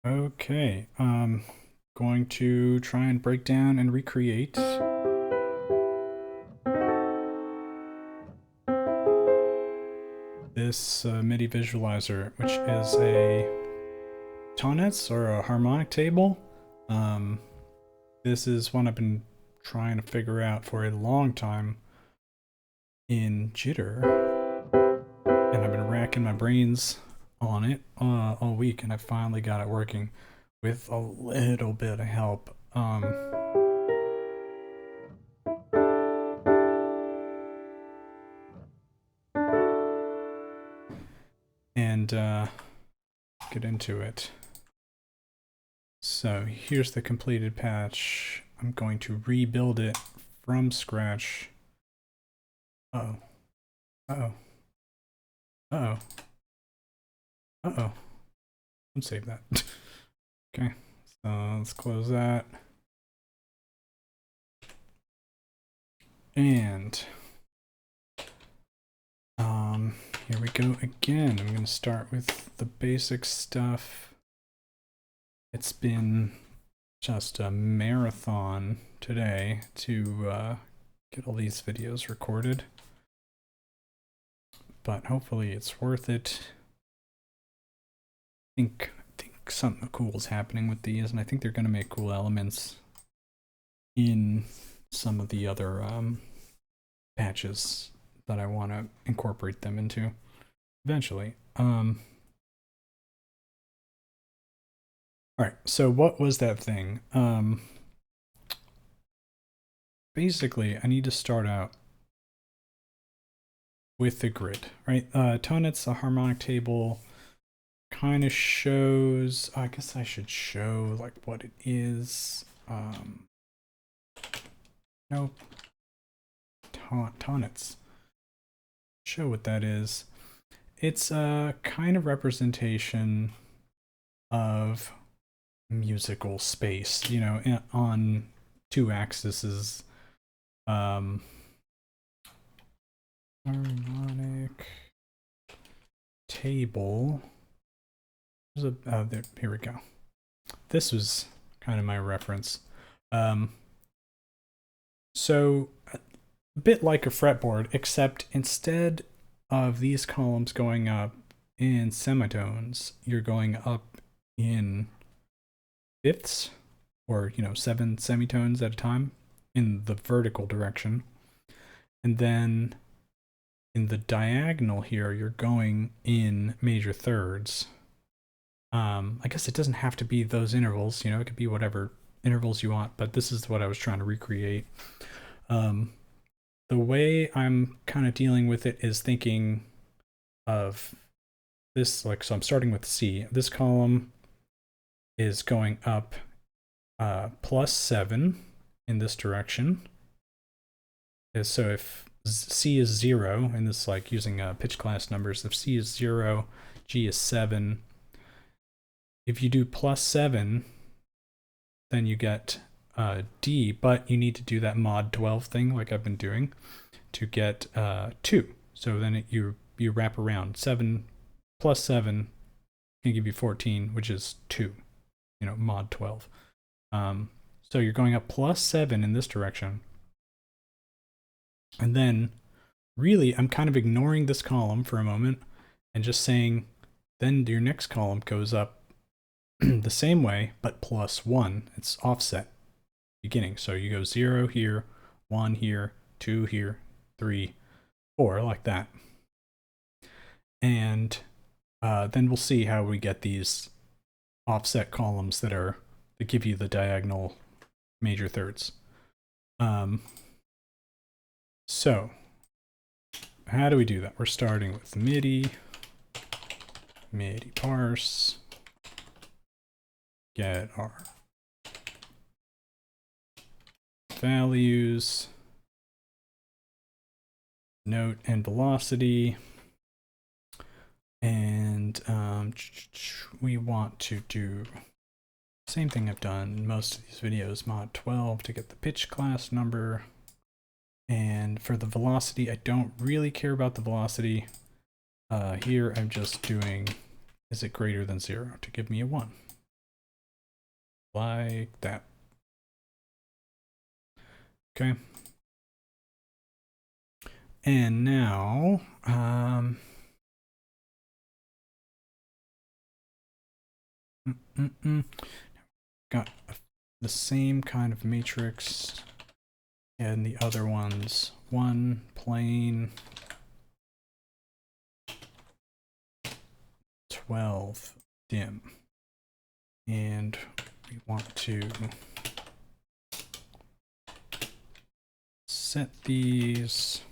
Okay, going to try and break down and recreate this MIDI visualizer, which is a tonnetz or a harmonic table. This is one I've been trying to figure out for a long time in jitter, and I've been racking my brains on it all week, and I finally got it working with a little bit of help. And get into it. So here's the completed patch. I'm going to rebuild it from scratch. Uh-oh. Uh-oh. Uh-oh. Uh-oh. Let's save that. Okay, so let's close that. And here we go again. I'm going to start with the basic stuff. It's been just a marathon today to get all these videos recorded, but hopefully it's worth it. I think something cool is happening with these, and I think they're going to make cool elements in some of the other patches that I want to incorporate them into eventually. All right, so what was that thing? Basically, I need to start out with the grid, right? Tonnetz, a harmonic table, kind of shows, I guess I should show like what it is. Nope. Tonnetz. Show what that is. It's a kind of representation of musical space, you know, on two axes. Harmonic table. There's a there, here we go. This was kind of my reference. So a bit like a fretboard, except instead of these columns going up in semitones, you're going up in fifths, or 7 semitones at a time in the vertical direction. And then in the diagonal here, you're going in major thirds. I guess it doesn't have to be those intervals, it could be whatever intervals you want, but this is what I was trying to recreate. The way I'm kind of dealing with it is thinking of this, so I'm starting with C. This column is going up +7 in this direction. So if C is 0, and this is using pitch class numbers, if C is 0, G is 7. If you do +7, then you get D, but you need to do that mod 12 thing like I've been doing to get 2. So then you wrap around. 7 plus 7 can give you 14, which is 2, mod 12. So you're going up +7 in this direction. And then really I'm kind of ignoring this column for a moment and just saying then your next column goes up the same way, but +1. It's offset beginning. So you go 0 here, 1 here, 2 here, 3, 4, like that. And then we'll see how we get these offset columns that give you the diagonal major thirds. So how do we do that? We're starting with MIDI parse, get our values, note and velocity, and we want to do the same thing I've done in most of these videos, mod 12 to get the pitch class number. And for the velocity, I don't really care about the velocity. Here I'm just doing, is it greater than 0 to give me a 1. like that. Okay. And now, got the same kind of matrix and the other ones. One plane, 12 dim. And we want to set these.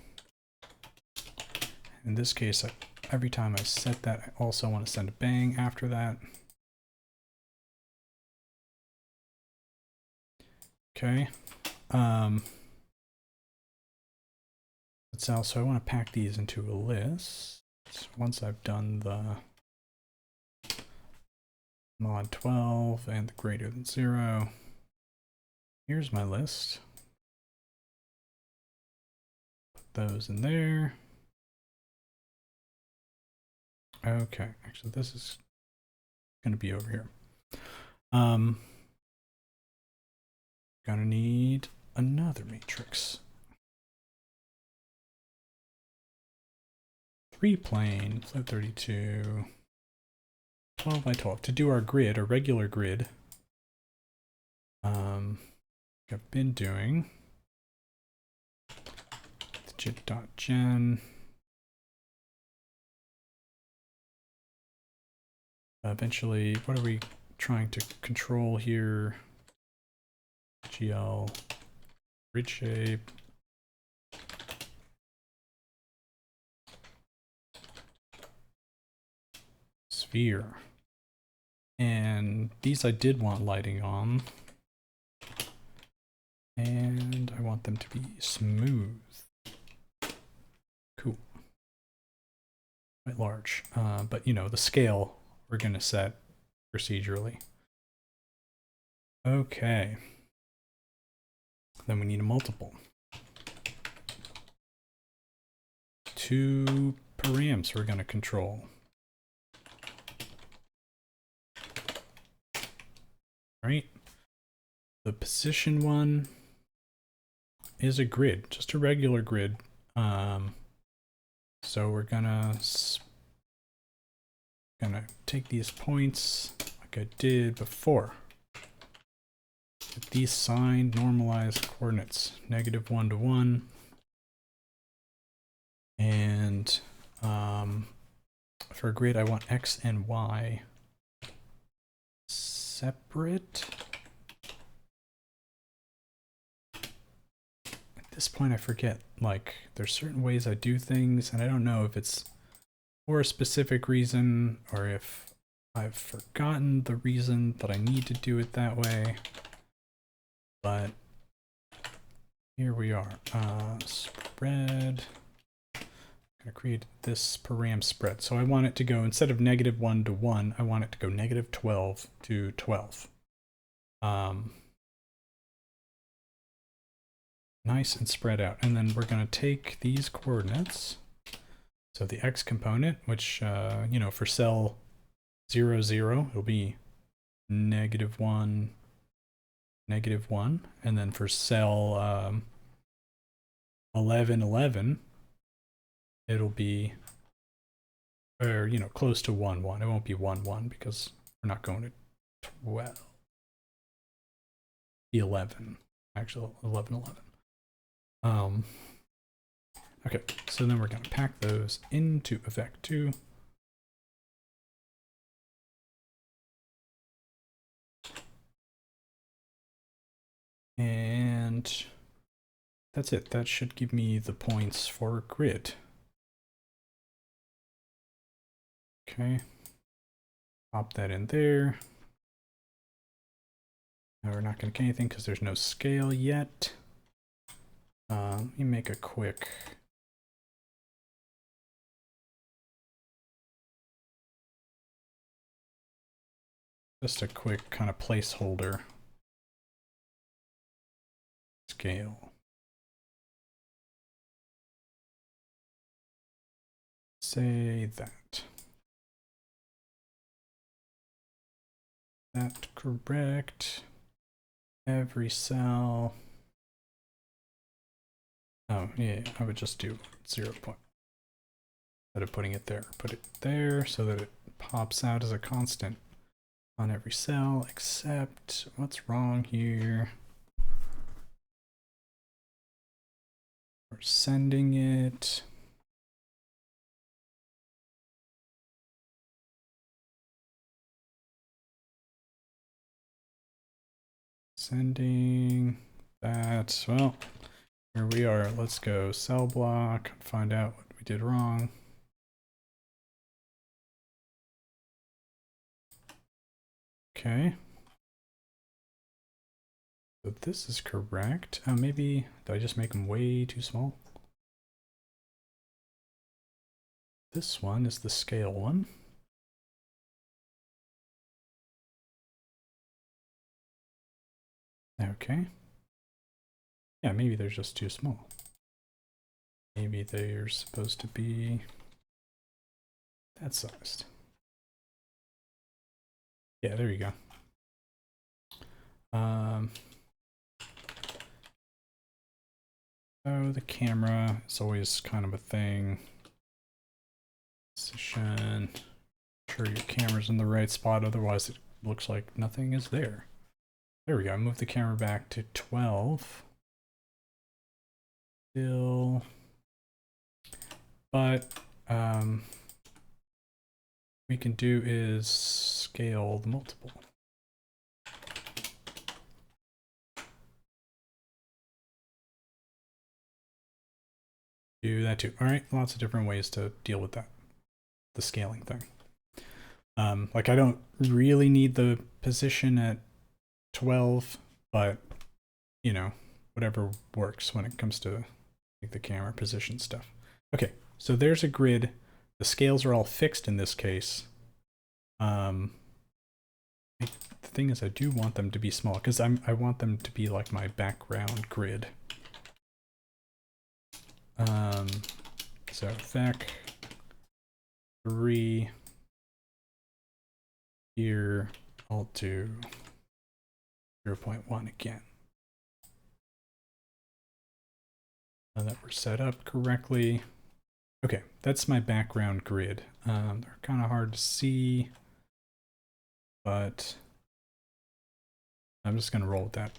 In this case, every time I set that, I also want to send a bang after that. Okay. So I want to pack these into a list. Once I've done the mod 12 and the greater than 0, here's my list. Put those in there. Okay, actually this is going to be over here. Gonna need another matrix. 3 plane, flat 32, 12 by 12. To do our grid, a regular grid, I've been doing jit.gen. Eventually, what are we trying to control here? GL grid shape. Sphere. And these I did want lighting on. And I want them to be smooth. Cool. Quite large. But you know, the scale we're going to set procedurally. Okay. Then we need a multiple. 2 params we're going to control. Right? The position one is a grid, just a regular grid. So we're gonna take these points like I did before. Get these signed normalized coordinates, -1 to 1. And for a grid, I want X and Y separate. At this point, I forget, like, there's certain ways I do things, and I don't know if it's for a specific reason or if I've forgotten the reason that I need to do it that way. But here we are. Spread. I'm going to create this param spread. So I want it to go, instead of -1 to 1, I want it to go -12 to 12. Nice and spread out. And then we're going to take these coordinates. So the X component, which, you know, for cell 0, 0, it'll be -1, -1. And then for cell 11, 11, it'll be, or, you know, close to 1, 1. It won't be 1, 1 because we're not going to 12. The 11, actually 11, 11. Okay, so then we're going to pack those into effect 2. And that's it. That should give me the points for grid. Okay. Pop that in there. Now we're not going to get anything because there's no scale yet. Let me make a quick... just a quick kind of placeholder. Scale. Say that. That correct. every cell. Oh, yeah, I would just do 0 point. Instead of putting it there, put it there so that it pops out as a constant on every cell, except what's wrong here? We're sending it. Sending that. Well, here we are. Let's go cell block, find out what we did wrong. Okay. So this is correct. Maybe, did I just make them way too small? This one is the scale one. Okay. Yeah, maybe they're just too small. Maybe they're supposed to be that sized. Yeah, there you go. So the camera is always kind of a thing. Position. Make sure your camera's in the right spot, otherwise it looks like nothing is there. There we go. Move the camera back to 12. Still. But we can do is scale the multiple. Do that too. All right, lots of different ways to deal with that, the scaling thing. Like I don't really need the position at 12, but you know, whatever works when it comes to like the camera position stuff. Okay, so there's a grid. The scales are all fixed in this case. The thing is, I do want them to be small because I want them to be like my background grid. So vec 3 here, I'll do 0.1 again. Now that we're set up correctly. Okay, that's my background grid. They're kind of hard to see, but I'm just going to roll with that.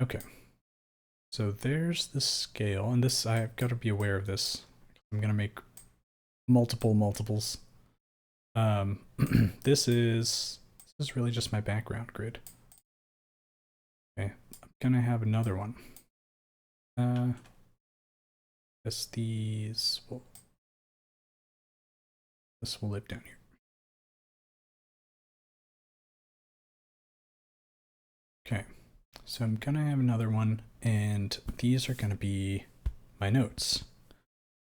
Okay, so there's the scale, and this, I've got to be aware of this. I'm going to make multiples. This is really just my background grid. Okay, I'm going to have another one. This will live down here. Okay, so I'm gonna have another one, and these are gonna be my notes.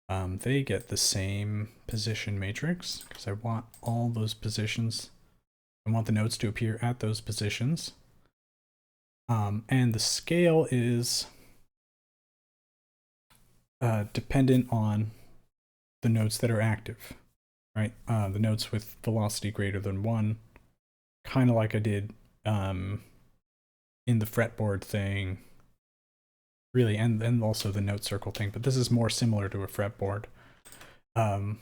They get the same position matrix because I want all those positions. I want the notes to appear at those positions. And the scale is dependent on the nodes that are active, right? The nodes with velocity greater than 1, kind of like I did in the fretboard thing, really, and also the note circle thing, but this is more similar to a fretboard. The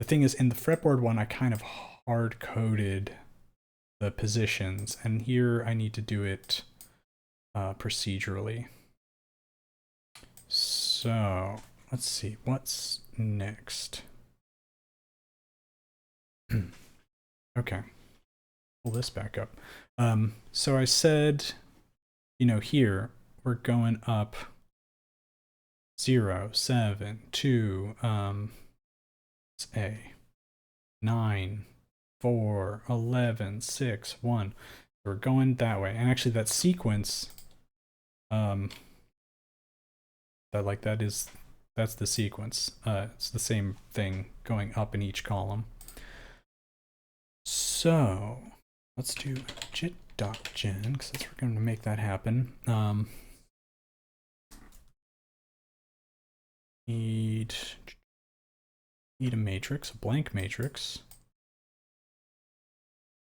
thing is, in the fretboard one, I kind of hard-coded the positions, and here I need to do it procedurally. So let's see, what's next? Okay, pull this back up. So I said, you know, here we're going up 0, 7, 2, it's A, 9, 4, 11, 6, 1. We're going that way. And actually that sequence, that's the sequence. It's the same thing going up in each column. So let's do jit.gen because that's we're going to make that happen. Need a matrix, a blank matrix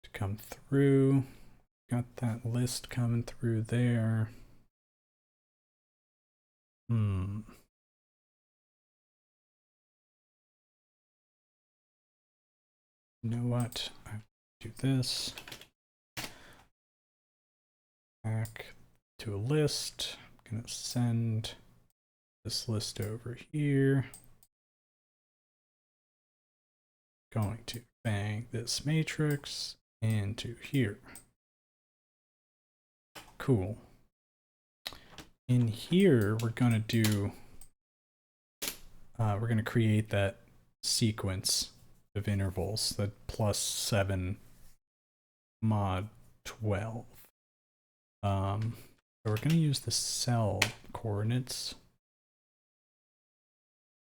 to come through. got that list coming through there. You know what? I do this. Back to a list. I'm gonna send this list over here. Going to bang this matrix into here. Cool. In here, we're gonna do, we're gonna create that sequence of intervals, that +7 mod 12. So we're gonna use the cell coordinates.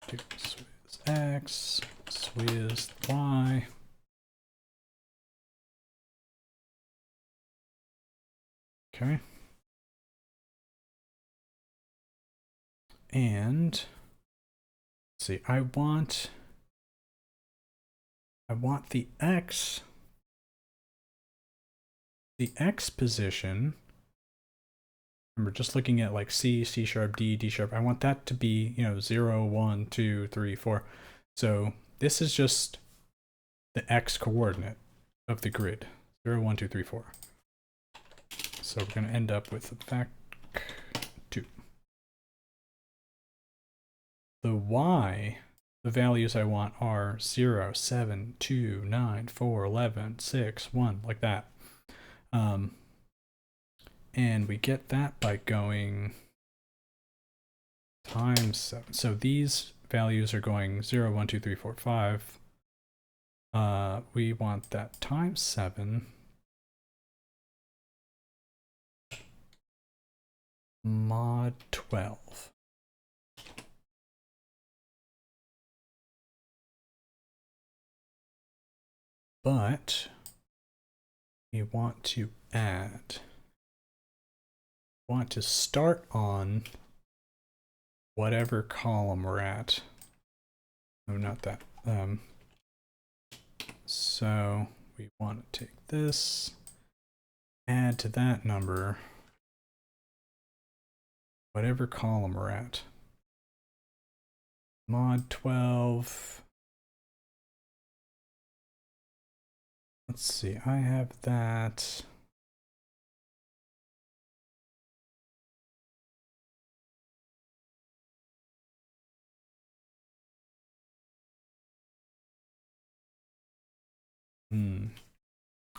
Do swizz x, swizz y. Okay. And let's see, I want the x position. Remember, just looking at like C, C sharp, D, D sharp, I want that to be, 0, 1, 2, 3, 4. So this is just the x coordinate of the grid, 0, 1, 2, 3, 4. So we're going to end up with fact 2. The y, the values I want are 0, 7, 2, 9, 4, 11, 6, 1, like that. And we get that by going times 7. So these values are going 0, 1, 2, 3, 4, 5. We want that times 7 mod 12. But we want to start on whatever column we're at. No, not that. So we want to take this, add to that number whatever column we're at. Mod 12. Let's see, I have that.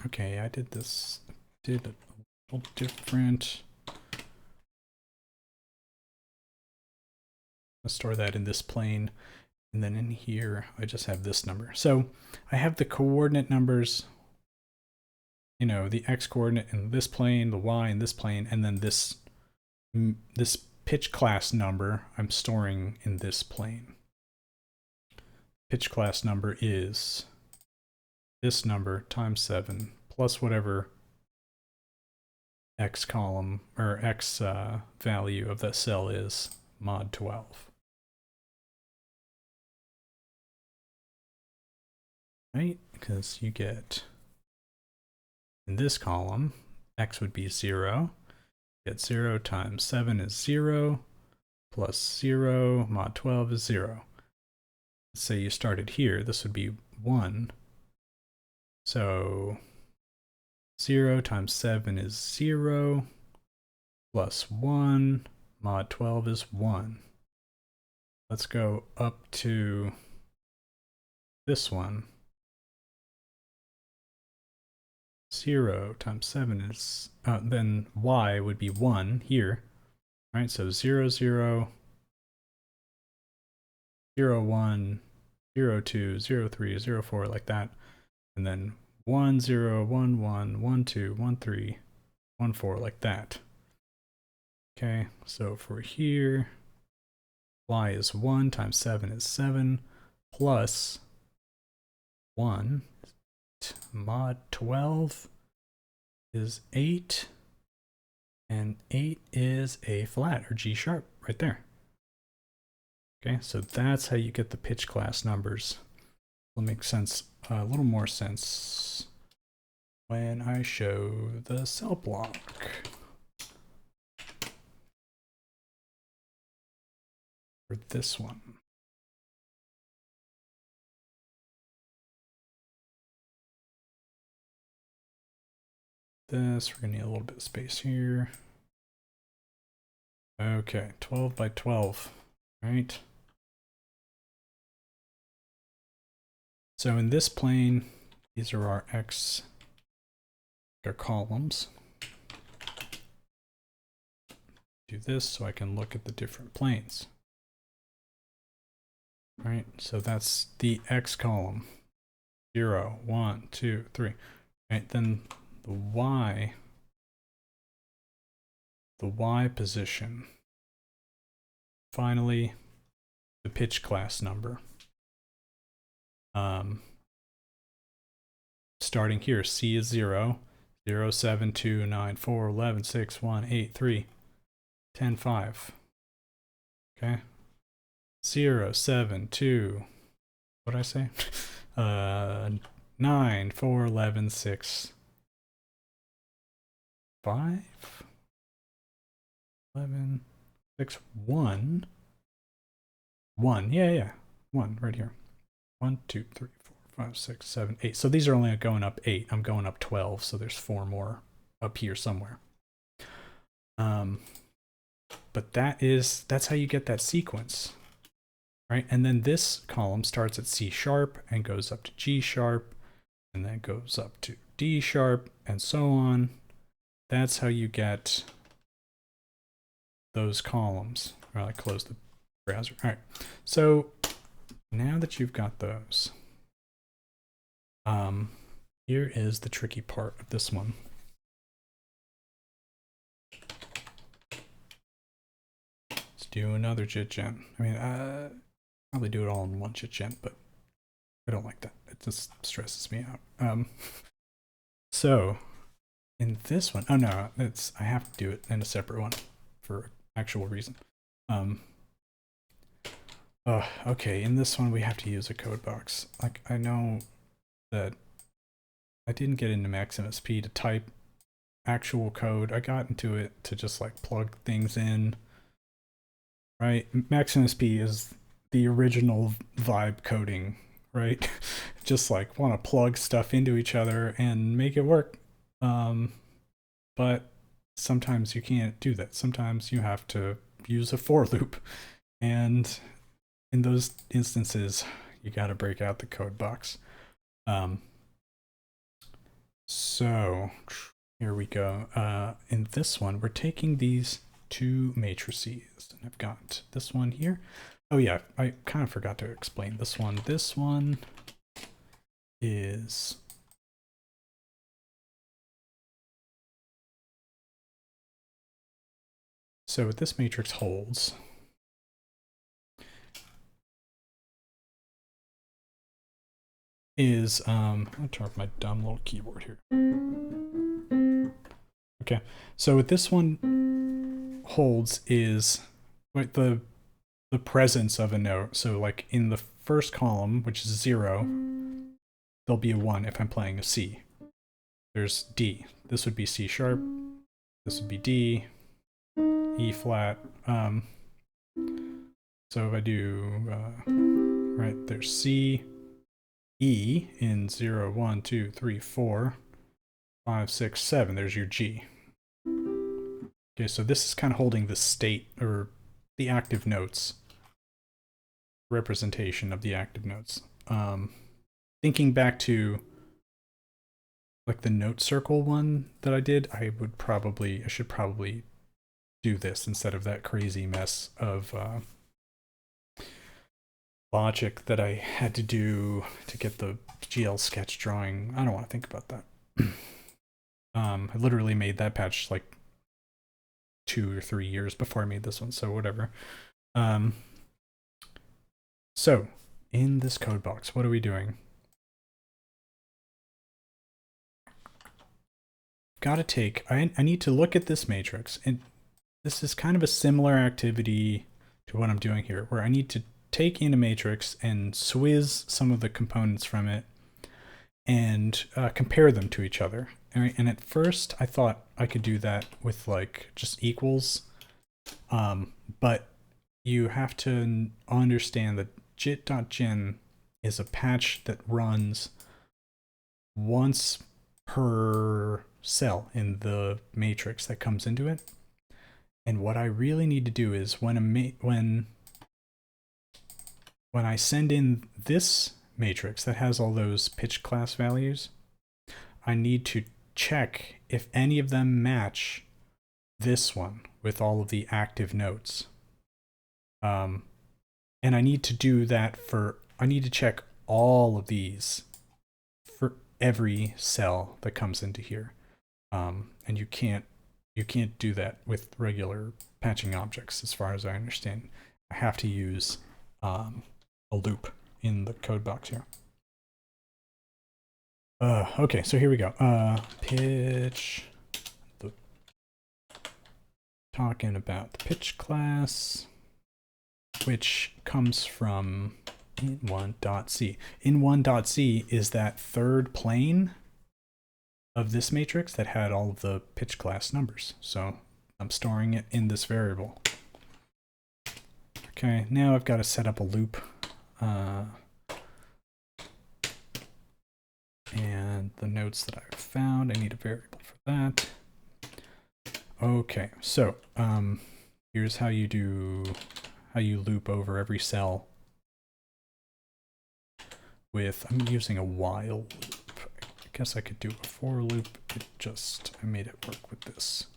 Okay, I did this, did a little different. I'll store that in this plane. And then in here, I just have this number. So I have the coordinate numbers, the x coordinate in this plane, the y in this plane, and then this pitch class number I'm storing in this plane. Pitch class number is this number times 7 plus whatever x column or x value of that cell is, mod 12. Right? Because you get, in this column, x would be 0. Get 0 times 7 is 0, plus 0, mod 12 is 0. Let's say you started here, this would be 1. So 0 times 7 is 0, plus 1, mod 12 is 1. Let's go up to this one. 0 times 7 is, then y would be 1 here. All right, so 0, 0, 0, 1, 0, 2, 0, 3, 0, 4, like that. And then 1, 0, 1, 1, 1, 2, 1, 3, 1, 4, like that. Okay, so for here, y is 1 times 7 is 7, plus 1, mod 12 is 8, and 8 is A flat, or G sharp, right there. Okay, so that's how you get the pitch class numbers. Will make sense, a little more sense when I show the cell block. For this one. This, we're gonna need a little bit of space here. Okay, 12 by 12, right? So in this plane, these are our x, our columns. Do this so I can look at the different planes. Right, so that's the x column. 0, 1, 2, 3. Right, then the y position. Finally, the pitch class number. Starting here, C is 0, 0, 7, 2, 9, 4, 11, 6, 1, 8, 3, 10, 5. Okay. 0, 7, 2, what did I say? 9, 4, 11, 6, 5, 11, 6, 1. 1, yeah, 1 right here. 1, 2, 3, 4, 5, 6, 7, 8. So these are only going up 8. I'm going up 12, so there's 4 more up here somewhere. But that's how you get that sequence, right? And then this column starts at C sharp and goes up to G sharp, and then goes up to D sharp, and so on. That's how you get those columns. Well, I close the browser. All right, so now that you've got those, here is the tricky part of this one. Let's do another jitgen. I mean, probably do it all in one jitgen, but I don't like that. It just stresses me out. So in this one, oh no, I have to do it in a separate one for actual reason. Okay, in this one we have to use a code box. Like, I know that I didn't get into Maximus P to type actual code. I got into it to just like plug things in, right? Maximus P is the original vibe coding, right? Just like want to plug stuff into each other and make it work. But sometimes you can't do that. Sometimes you have to use a for loop, and in those instances, you got to break out the code box. So here we go. In this one, we're taking these two matrices, and I've got this one here. Oh yeah, I kind of forgot to explain this one. This one is so what this matrix holds is I'm gonna turn off my dumb little keyboard here. Okay, so what this one holds is like the presence of a note. So like in the first column, which is 0, there'll be a 1 if I'm playing a C. There's D. This would be C sharp. This would be D, E flat. So if I do, right, there's C, E in 0, 1, 2, 3, 4, 5, 6, 7. There's your G. Okay, so this is kind of holding the state or the active notes, representation of the active notes. Thinking back to like the note circle one that I did, I should probably do this instead of that crazy mess of logic that I had to do to get the GL sketch drawing. I don't want to think about that. I literally made that patch like 2 or 3 years before I made this one, so whatever. So in this code box, what are we doing? Got to take, I need to look at this matrix, and this is kind of a similar activity to what I'm doing here, where I need to take in a matrix and swizz some of the components from it and compare them to each other. And at first I thought I could do that with like just equals, but you have to understand that jit.gen is a patch that runs once per cell in the matrix that comes into it. And what I really need to do is when I send in this matrix that has all those pitch class values, I need to check if any of them match this one with all of the active notes. And I need to do that I need to check all of these for every cell that comes into here. And you can't do that with regular patching objects, as far as I understand. I have to use a loop in the code box here. Okay, so here we go. Pitch. Talking about the pitch class, which comes from in1.c. In1.c is that third plane of this matrix that had all of the pitch class numbers. So I'm storing it in this variable. Okay, now I've got to set up a loop. And the notes that I've found, I need a variable for that. Okay, so here's how you loop over every cell with, I'm using a while loop. I guess I could do a for loop. I made it work with this.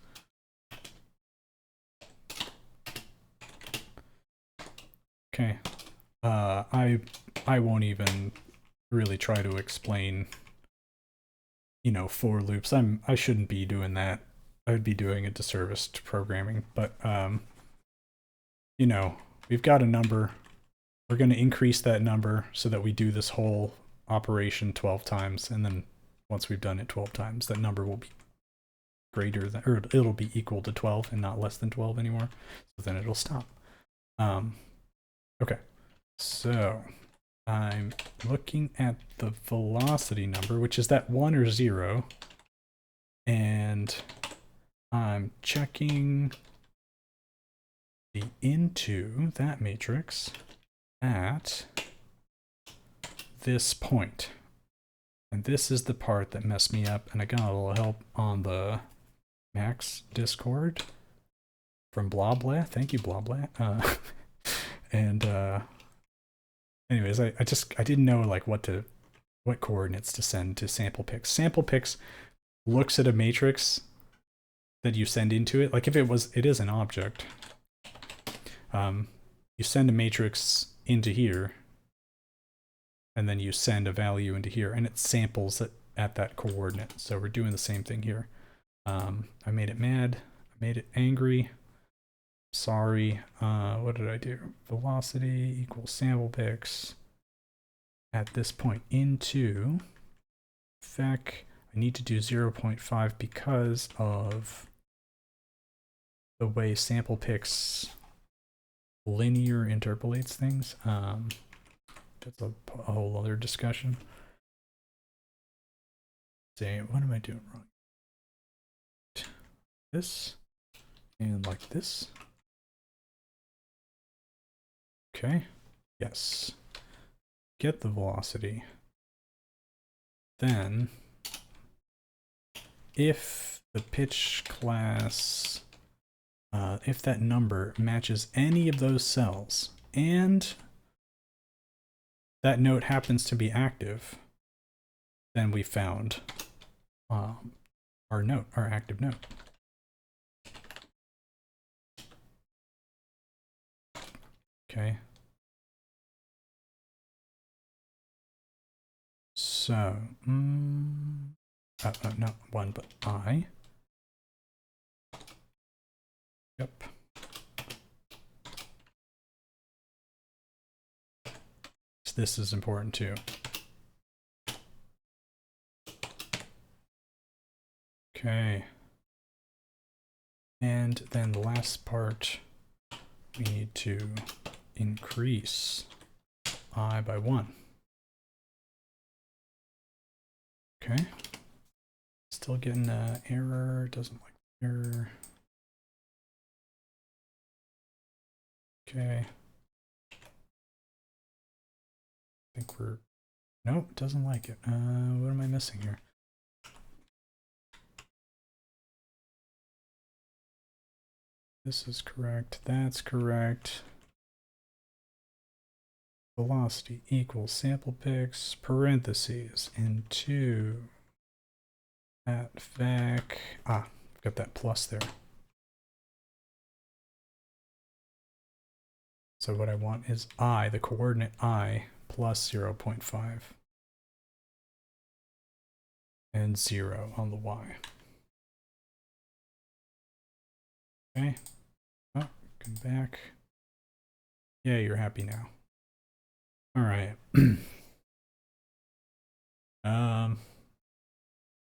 Okay, I won't even really try to explain, for loops. I shouldn't be doing that. I would be doing a disservice to programming, but we've got a number. We're going to increase that number so that we do this whole operation 12 times, and then once we've done it 12 times, that number will be greater than, or it'll be equal to 12 and not less than 12 anymore. So then it'll stop. Okay, so I'm looking at the velocity number, which is that 1 or 0, and I'm checking the into that matrix at this point. And this is the part that messed me up, and I got a little help on the Max Discord from Blobla. Thank you, Blobla. Anyways, I didn't know like what coordinates to send to samplePix. samplePix looks at a matrix that you send into it. Like if it is an object, you send a matrix into here, and then you send a value into here, and it samples it at that coordinate. So we're doing the same thing here. I made it mad. I made it angry. Sorry. What did I do? Velocity equals samplePix at this point into FEC. I need to do 0.5 because of the way samplePix linear interpolates things. That's a whole other discussion. Say, what am I doing wrong? This and like this. Okay. Yes. Get the velocity. Then, if the pitch class, if that number matches any of those cells and that note happens to be active, then we found our active note. Okay. So, not 1, but I. Yep. This is important too. Okay. And then the last part, we need to increase I by 1. Okay. Still getting an error. Doesn't like error. Okay. I think we're... Nope, doesn't like it. What am I missing here? This is correct. That's correct. Velocity equals sample picks, parentheses, into at vac. Got that plus there. So what I want is I, the coordinate I, plus 0.5. And 0 on the y. Okay. Oh, come back. Yeah, you're happy now. All right.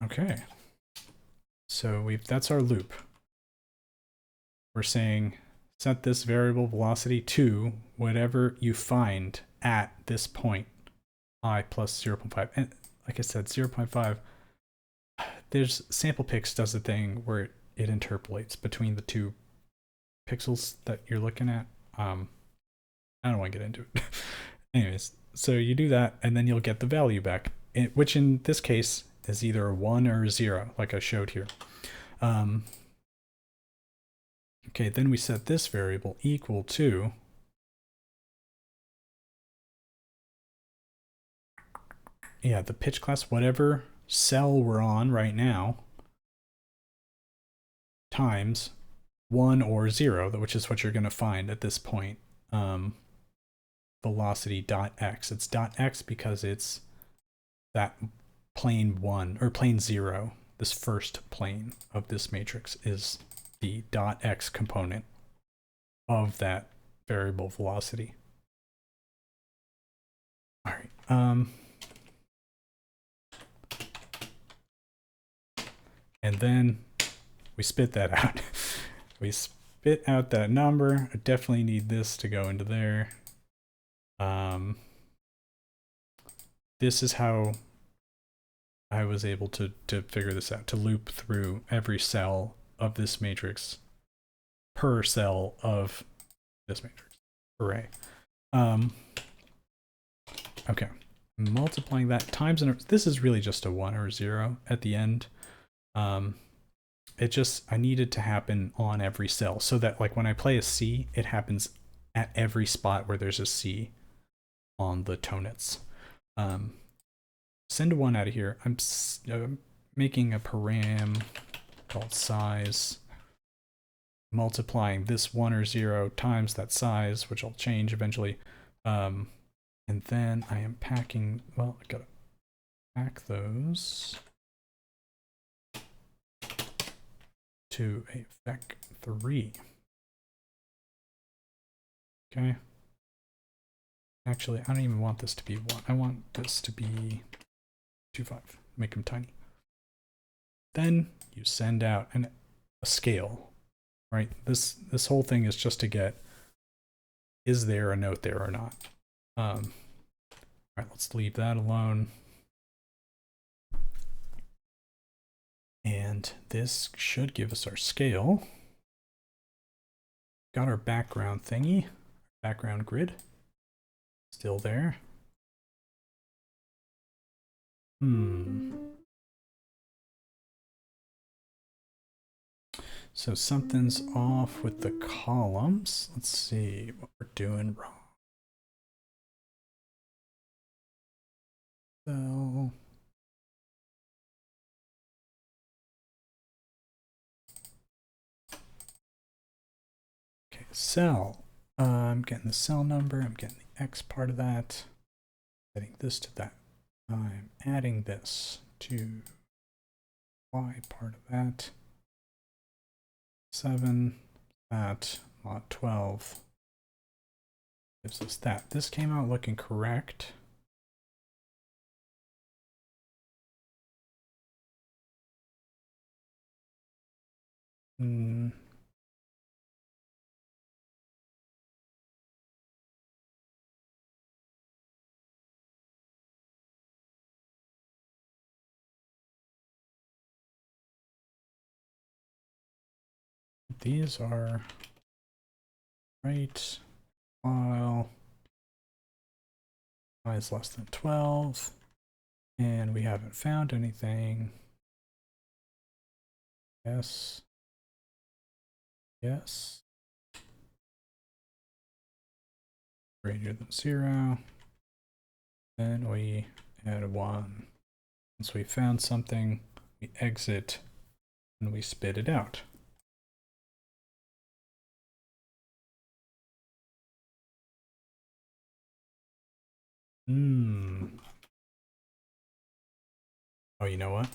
Okay. So that's our loop. We're saying set this variable velocity to whatever you find at this point, I plus 0.5. And like I said, 0.5, there's sample picks does a thing where it interpolates between the two pixels that you're looking at. I don't want to get into it. Anyways, so you do that and then you'll get the value back, which in this case is either a 1 or a 0, like I showed here. Okay, then we set this variable equal to the pitch class, whatever cell we're on right now, times 1 or 0, which is what you're going to find at this point. Velocity dot x. It's dot x because it's that plane 1 or plane 0. This first plane of this matrix is the dot x component of that variable velocity. All right. And then we spit that out. We spit out that number. I definitely need this to go into there. This is how I was able to figure this out, to loop through every cell of this matrix per cell of this matrix array. Okay, multiplying that times, this is really just a 1 or 0 at the end. I needed to happen on every cell so that like when I play a C, it happens at every spot where there's a C on the tonnetz. Send a 1 out of here. I'm making a param called size, multiplying this 1 or 0 times that size, which I'll change eventually. And then I am packing, well, I gotta pack those to a vec3. Okay. Actually, I don't even want this to be 1. I want this to be 2.5. Make them tiny. Then you send out a scale, right? This whole thing is just to get, is there a note there or not? All right, let's leave that alone. And this should give us our scale. Got our background thingy, background grid, still there. So something's off with the columns. Let's see what we're doing wrong. So okay, cell. I'm getting the cell number. I'm getting the X part of that. Setting this to that. I'm adding this to Y part of that. 7, that, mod 12 gives us that. This came out looking correct. these are right while I is less than 12, and we haven't found anything. Yes. Yes. Greater than 0. Then we add a 1. Once we found something, we exit and we spit it out. Oh, you know what?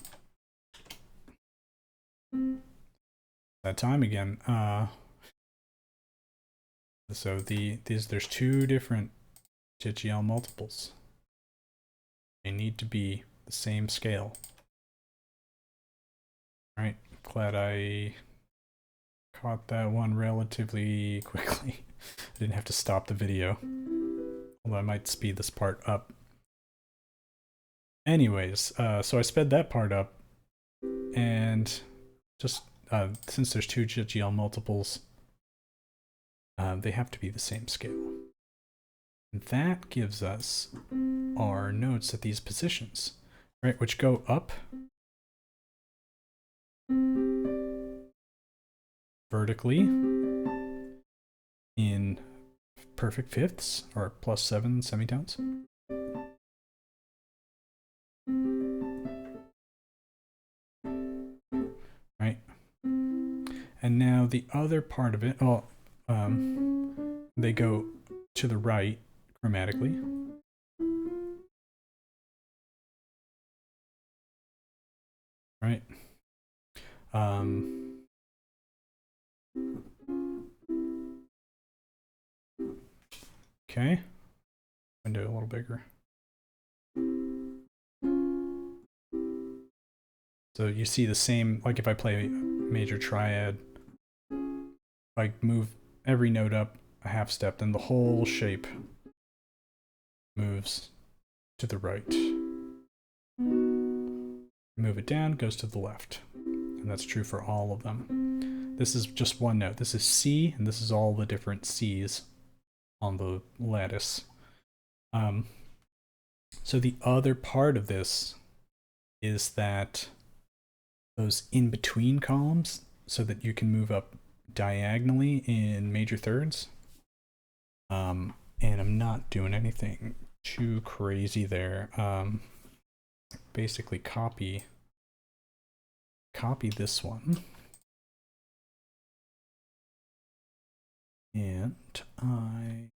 That time again. So there's two different GGL multiples. They need to be the same scale. All right, glad I caught that one relatively quickly. I didn't have to stop the video, although I might speed this part up. Anyways, so I sped that part up, and just since there's two GGL multiples, they have to be the same scale. And that gives us our nodes at these positions, right, which go up vertically in perfect fifths, or +7 semitones. Right? And now the other part of it, well, they go to the right chromatically. Right? Okay. Window a little bigger. So you see the same, like if I play major triad, like move every note up a half step, then the whole shape moves to the right. Move it down, goes to the left. And that's true for all of them. This is just one note. This is C, and this is all the different C's on the lattice. So the other part of this is that those in-between columns, so that you can move up diagonally in major thirds. And I'm not doing anything too crazy there. Basically copy this one. And I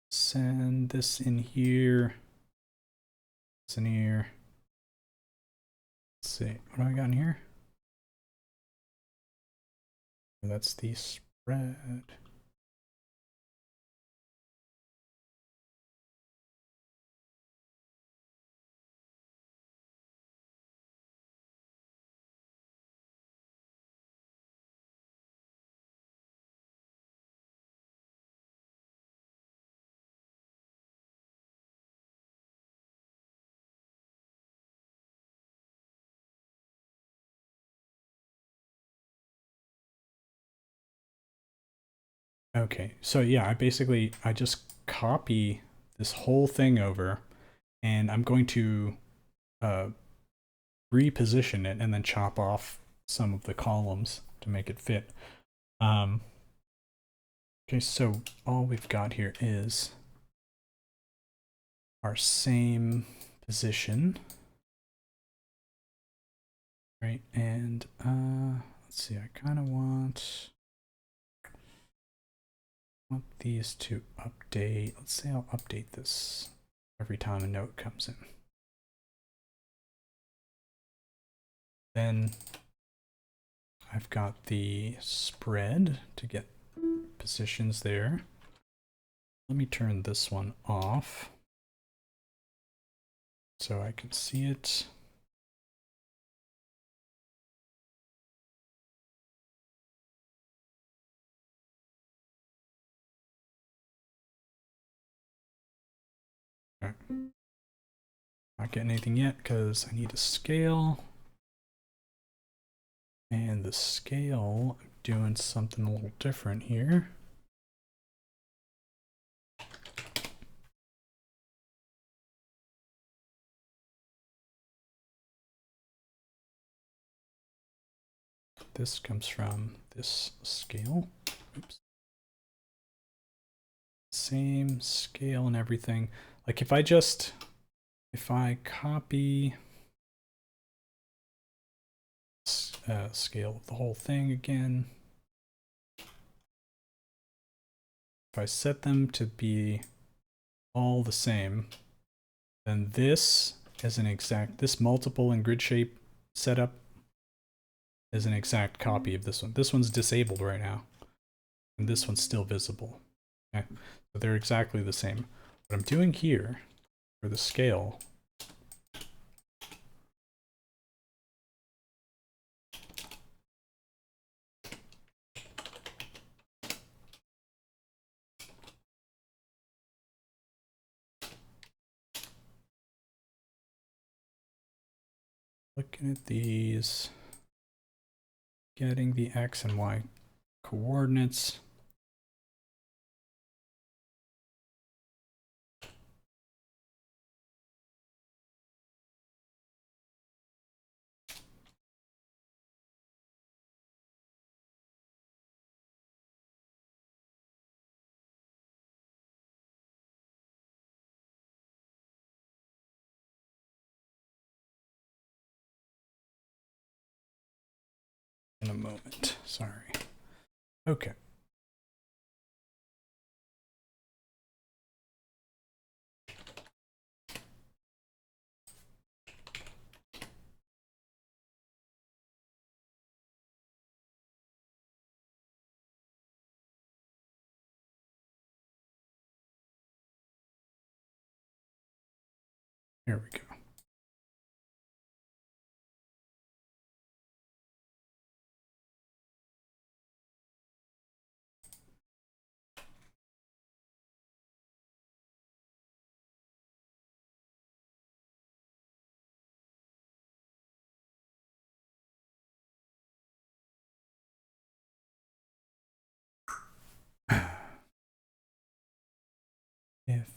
send this in here. It's in here. Let's see, what do I got in here? That's the spread. Okay, so yeah, I just copy this whole thing over, and I'm going to reposition it and then chop off some of the columns to make it fit. Okay, so all we've got here is our same position, right? And let's see, I kind of want these to update. Let's say I'll update this every time a note comes in. Then I've got the spread to get positions there. Let me turn this one off so I can see it. Okay. Not getting anything yet because I need to scale. And the scale, I'm doing something a little different here. This comes from this scale. Oops. Same scale and everything. Like if I copy scale of the whole thing again, if I set them to be all the same, then this is this multiple and grid shape setup is an exact copy of this one. This one's disabled right now, and this one's still visible. Okay, so they're exactly the same. What I'm doing here for the scale looking at these, getting the X and Y coordinates. In a moment, sorry. Okay. Here we go. If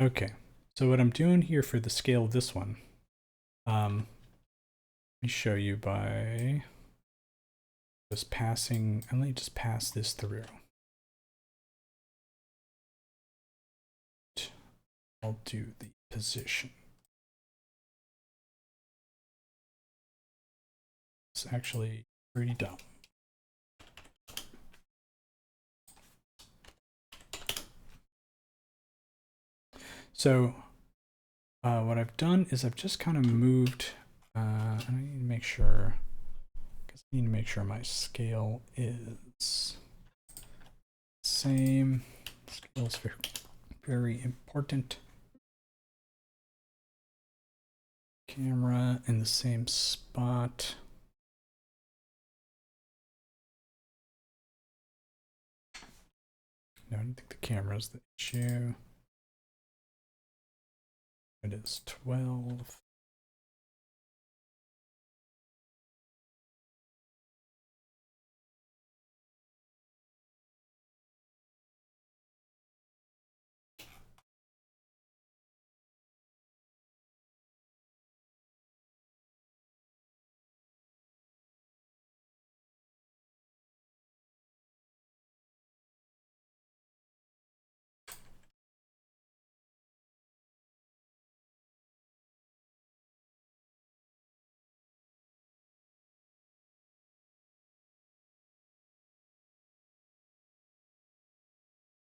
okay, so what I'm doing here for the scale of this one, let me show you by just passing, and let me just pass this through. I'll do the position. It's actually pretty dumb. So what I've done is I've just kind of moved, I need to make sure, because I need to make sure my scale is same. Scale is very, very important. Camera in the same spot. No, I don't think the camera is the issue. It is 12.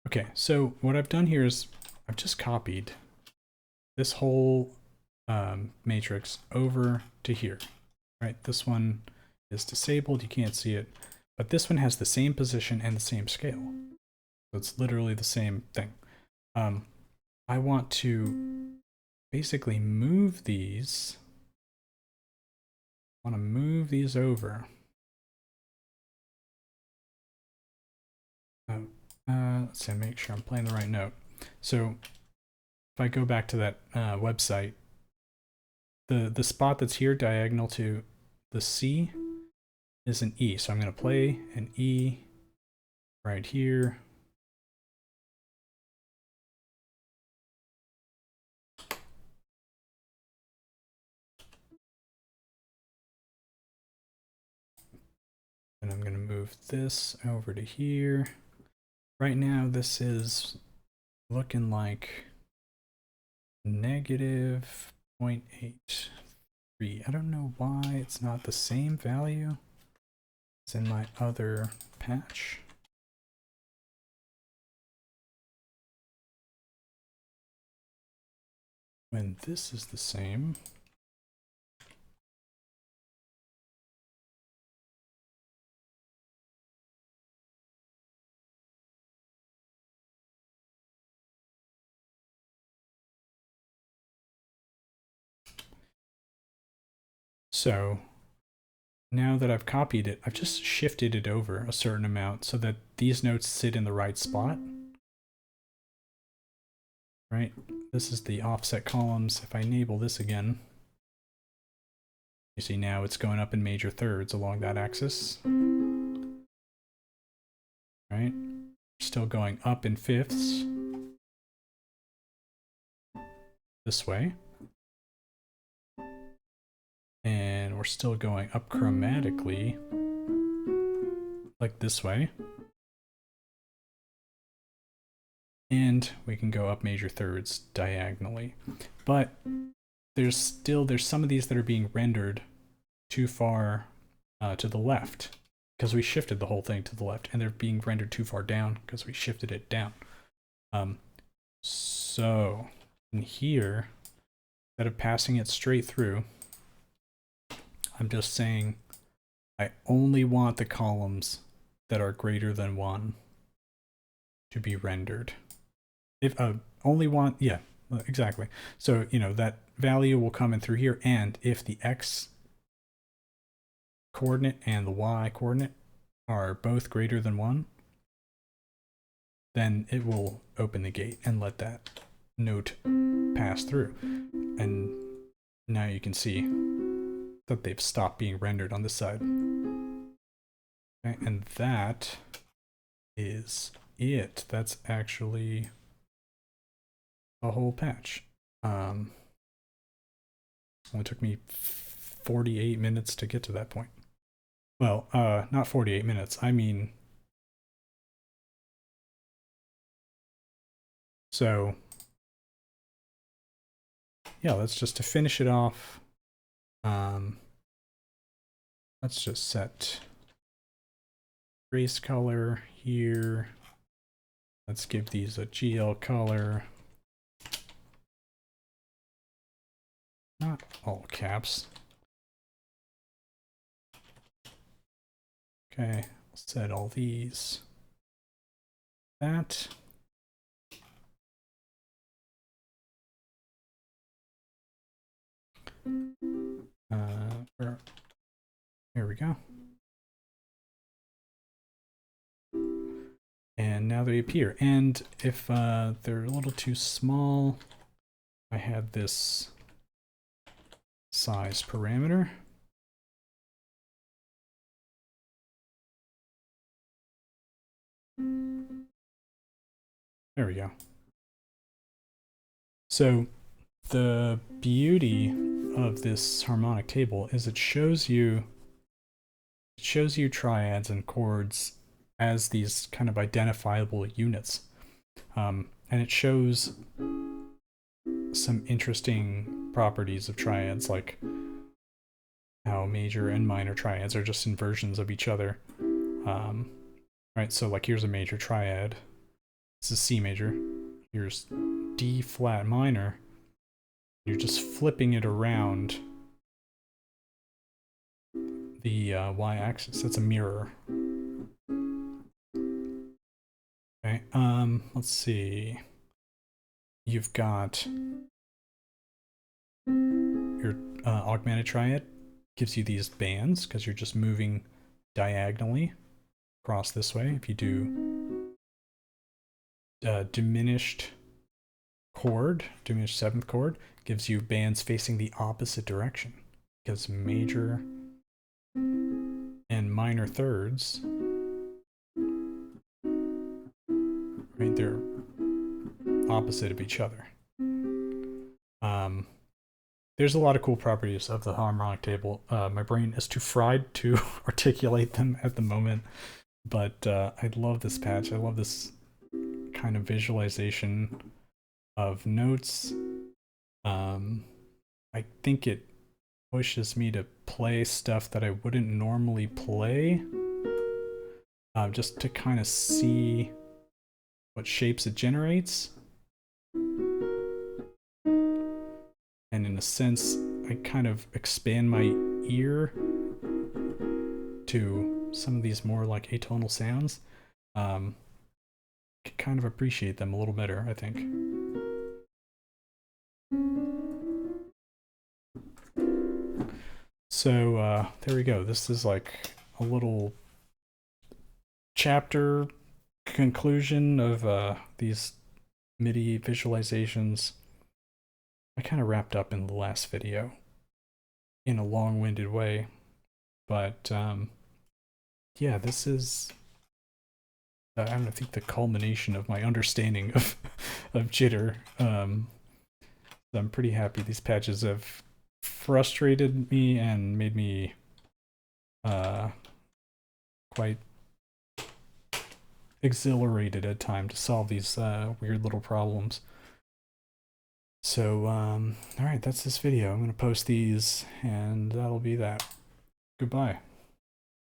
Okay, so what I've done here is I've just copied this whole matrix over to here, right? This one is disabled, you can't see it. But this one has the same position and the same scale. So it's literally the same thing. I want to basically move these. I want to move these over. Let's see, make sure I'm playing the right note. So if I go back to that website, the spot that's here diagonal to the C is an E. So I'm going to play an E right here. And I'm going to move this over to here. Right now, this is looking like negative 0.83. I don't know why it's not the same value as in my other patch. When this is the same. So now that I've copied it, I've just shifted it over a certain amount so that these notes sit in the right spot. Right? This is the offset columns. If I enable this again, you see now it's going up in major thirds along that axis. Right? Still going up in fifths. This way. And we're still going up chromatically, like this way. And we can go up major thirds diagonally. But there's some of these that are being rendered too far to the left, because we shifted the whole thing to the left, and they're being rendered too far down because we shifted it down. So in here, instead of passing it straight through, I'm just saying I only want the columns that are greater than 1 to be rendered. If only want, yeah, exactly. So, you know, that value will come in through here, and if the x coordinate and the y coordinate are both greater than 1, then it will open the gate and let that note pass through. And now you can see that they've stopped being rendered on this side. Okay, and that is it. That's actually a whole patch. Only took me 48 minutes to get to that point. Well, not 48 minutes. I mean, so yeah, let's just to finish it off. Let's just set trace color here. Let's give these a GL color. Not all caps. Okay, I'll set all these. That. Here we go. And now they appear. And if they're a little too small, I had this size parameter. There we go. So the beauty of this harmonic table is it shows you triads and chords as these kind of identifiable units. And it shows some interesting properties of triads, like how major and minor triads are just inversions of each other. Right, so like here's a major triad. This is C major. Here's D flat minor. You're just flipping it around the y-axis. That's a mirror. Okay, let's see. You've got your augmented triad, gives you these bands because you're just moving diagonally across this way. If you do diminished chord, diminished seventh chord, gives you bands facing the opposite direction because major and minor thirds, right, they're opposite of each other. There's a lot of cool properties of the harmonic table. My brain is too fried to articulate them at the moment, but I love this patch. I love this kind of visualization of notes. I think it pushes me to play stuff that I wouldn't normally play, just to kind of see what shapes it generates. And in a sense, I kind of expand my ear to some of these more like atonal sounds. Can kind of appreciate them a little better, I think. So there we go. This is like a little chapter conclusion of these MIDI visualizations. I kind of wrapped up in the last video in a long-winded way, but yeah, this is I don't think the culmination of my understanding of jitter. I'm pretty happy these patches have frustrated me and made me quite exhilarated at times to solve these weird little problems. So, alright, that's this video. I'm going to post these, and that'll be that. Goodbye.